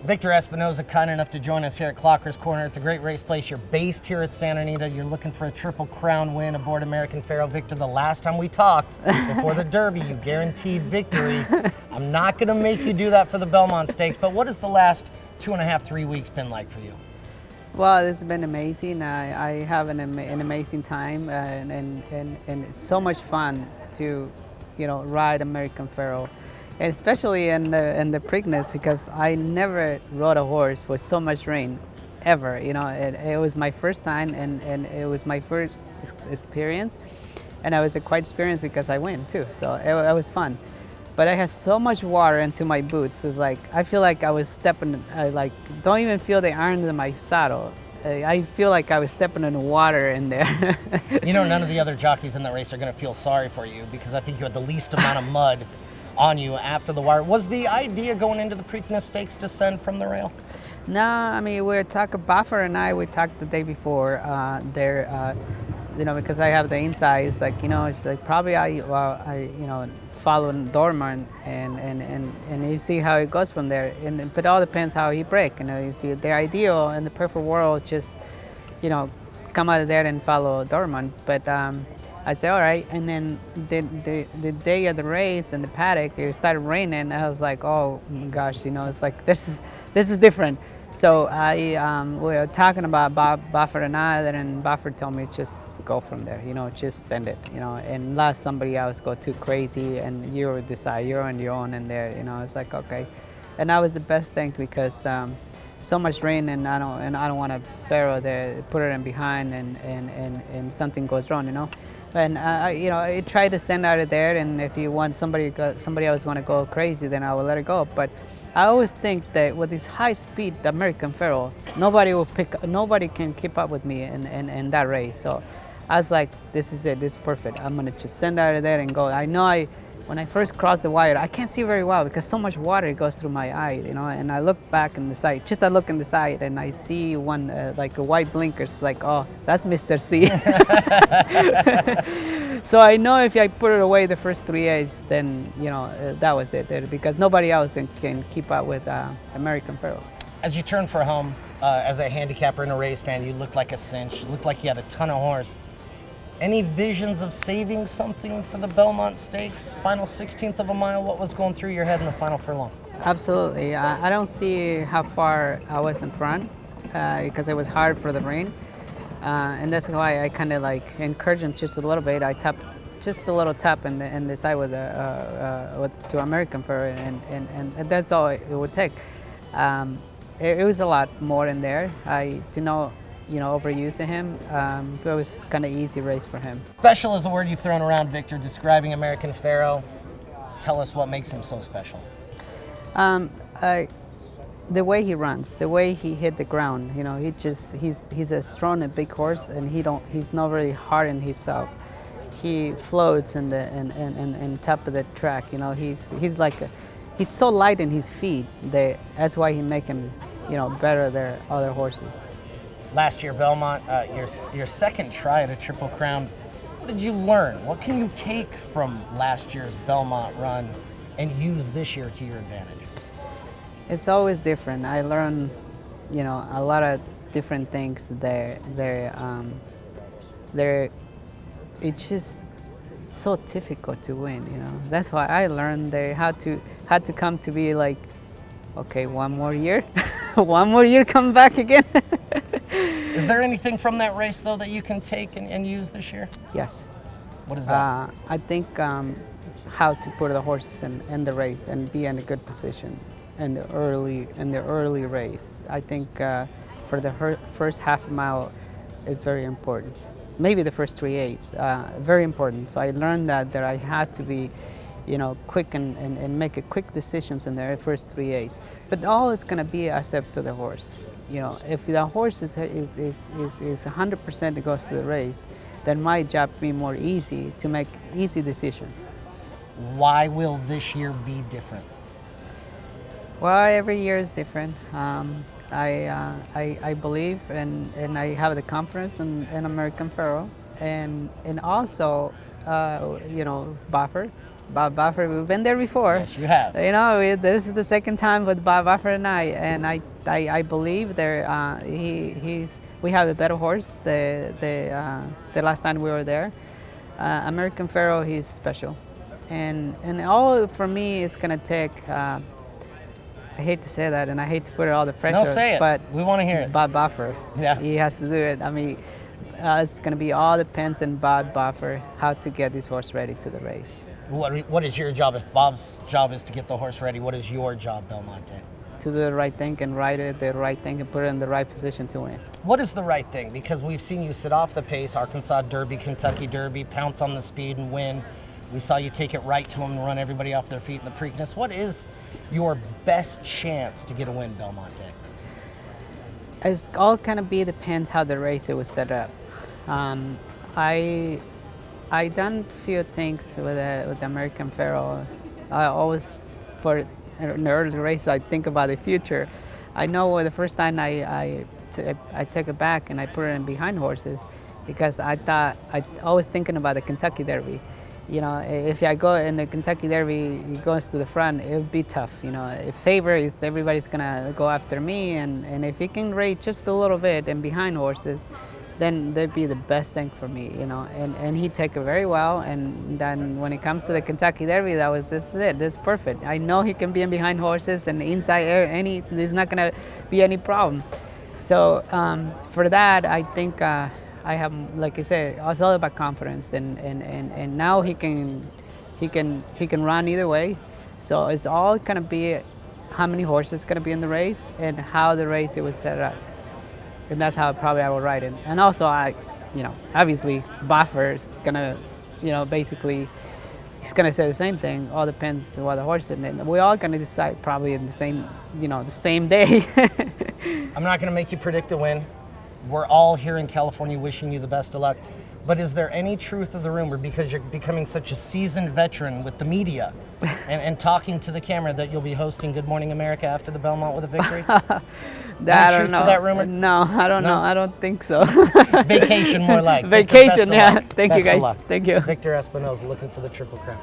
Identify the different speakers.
Speaker 1: Victor Espinoza, kind enough to join us here at Clocker's Corner at the Great Race Place. You're based here at Santa Anita. You're looking for a Triple Crown win aboard American Pharoah. Victor, the last time we talked before the Derby, you guaranteed victory. I'm not going to make you do that for the Belmont Stakes, but what has the last 2.5, 3 weeks been like for you?
Speaker 2: Well, it's been amazing. I have an amazing time, and it's so much fun to, ride American Pharoah, and especially in the Preakness, because I never rode a horse with so much rain, ever. It was my first time, and it was my first experience, and I was quite experienced because I win too. So it was fun. But I had so much water into my boots. It's like I feel like I was stepping. I don't even feel the iron in my saddle. I feel like I was stepping in the water in there.
Speaker 1: None of the other jockeys in the race are going to feel sorry for you because I think you had the least amount of mud on you after the wire. Was the idea going into the Preakness Stakes to send from the rail?
Speaker 2: No, I mean we were talking. Buffer and I we talked the day before. Because I have the inside. It's like it's like probably I following Dorman and you see how it goes from there. But it all depends how he break. If the ideal in the perfect world, just come out of there and follow Dorman. But I say all right. And then the day of the race in the paddock, it started raining. I was like, oh my gosh, it's like this is different. So we were talking about Buffer and I, and Buffer told me just go from there, just send it, and let somebody else go too crazy, and you decide you're on your own in there, it's like okay, and that was the best thing because so much rain, and I don't want to Pharoah there, put it in behind, and something goes wrong, And I try to send out of there, and if you want somebody else want to go crazy, then I will let it go. But I always think that with this high speed, the American Pharoah, nobody can keep up with me in that race. So I was like, this is it, this is perfect. I'm gonna just send out of there and go. I know when I first crossed the wire, I can't see very well because so much water goes through my eye, and I look back in the side, I look in the side and I see one, like a white blinkers, like, oh, that's Mr. C. So I know if I put it away the first 3 eggs, then, that was it, because nobody else can keep up with American Pharoah.
Speaker 1: As you turn for home, as a handicapper and a race fan, you looked like a cinch. You looked like you had a ton of horse. Any visions of saving something for the Belmont Stakes, final 16th of a mile? What was going through your head in the final furlong?
Speaker 2: Absolutely. I don't see how far I was in front because it was hard for the rain. And that's why I kind of encouraged him just a little bit. I tapped just a little tap in the side with to American Pharoah, and that's all it would take. It was a lot more in there. I did not overusing him. It was kind of easy race for him.
Speaker 1: Special is a word you've thrown around, Victor, describing American Pharoah. Tell us what makes him so special.
Speaker 2: The way he runs, the way he hit the ground. He's a strong and big horse, and he's not very hard in himself. He floats in the top of the track. He's so light in his feet. That's why he make him better than other horses.
Speaker 1: Last year, Belmont, your second try at a Triple Crown. What did you learn? What can you take from last year's Belmont run and use this year to your advantage?
Speaker 2: It's always different. I learned, a lot of different things there. It's just so difficult to win. That's why I learned they had to come to be like, okay, one more year, come back again.
Speaker 1: Is there anything from that race, though, that you can take and use this year?
Speaker 2: Yes.
Speaker 1: What is that?
Speaker 2: I think how to put the horses in the race and be in a good position in the early race. I think for the first half mile, it's very important. Maybe the first 3/8, very important. So I learned that I had to be, quick and make quick decisions in the first 3/8. But all is going to be accept to the horse. If the horse is 100% that goes to the race, then my job be more easy to make easy decisions.
Speaker 1: Why will this year be different?
Speaker 2: Well, every year is different. I believe and I have the confidence in American Pharoah and also Buffer Bob Baffert, we've been there before.
Speaker 1: Yes, you have.
Speaker 2: You know, this is the second time with Bob Baffert and I believe we have a better horse the last time we were there. American Pharoah, he's special, and all for me is gonna take. I hate to say that, and I hate to put all the pressure.
Speaker 1: No, say it.
Speaker 2: But
Speaker 1: we want to hear it.
Speaker 2: Bob Baffert.
Speaker 1: Yeah.
Speaker 2: He has to do it. I mean, it's gonna be all depends on Bob Baffert how to get this horse ready to the race.
Speaker 1: What is your job? If Bob's job is to get the horse ready, what is your job, Belmont?
Speaker 2: To do the right thing and ride it the right thing and put it in the right position to win.
Speaker 1: What is the right thing? Because we've seen you sit off the pace, Arkansas Derby, Kentucky Derby, pounce on the speed and win. We saw you take it right to them and run everybody off their feet in the Preakness. What is your best chance to get a win, Belmont?
Speaker 2: It's all kind of depends how the race it was set up. I done few things with American Pharoah. I always for in the early race I think about the future. I know the first time I took it back and I put it in behind horses because I always thinking about the Kentucky Derby. You know, if I go in the Kentucky Derby, he goes to the front, it would be tough. You know, if favor is everybody's gonna go after me, and if he can rate just a little bit and behind horses, then that'd be the best thing for me. You know, and he take it very well. And then when it comes to the Kentucky Derby, this is it. This is perfect. I know he can be in behind horses and the inside air. There's not gonna be any problem. So for that, I think. I have, like I said, it's all about confidence, and now he can run either way. So it's all gonna be how many horses gonna be in the race and how the race it was set up, and that's how probably I will ride it. And also obviously Baffert is gonna, basically he's gonna say the same thing. All depends on what the horse is, and we're all gonna decide probably in the same day.
Speaker 1: I'm not gonna make you predict a win. We're all here in California wishing you the best of luck. But is there any truth of the rumor, because you're becoming such a seasoned veteran with the media and talking to the camera, that you'll be hosting Good Morning America after the Belmont with a victory?
Speaker 2: I don't know.
Speaker 1: To that rumor?
Speaker 2: No, I don't know. I don't think so.
Speaker 1: Vacation more like.
Speaker 2: Vacation,
Speaker 1: Victor,
Speaker 2: yeah. Thank you,
Speaker 1: best of
Speaker 2: guys.
Speaker 1: luck.
Speaker 2: Thank you.
Speaker 1: Victor Espinoza looking for the Triple Crown.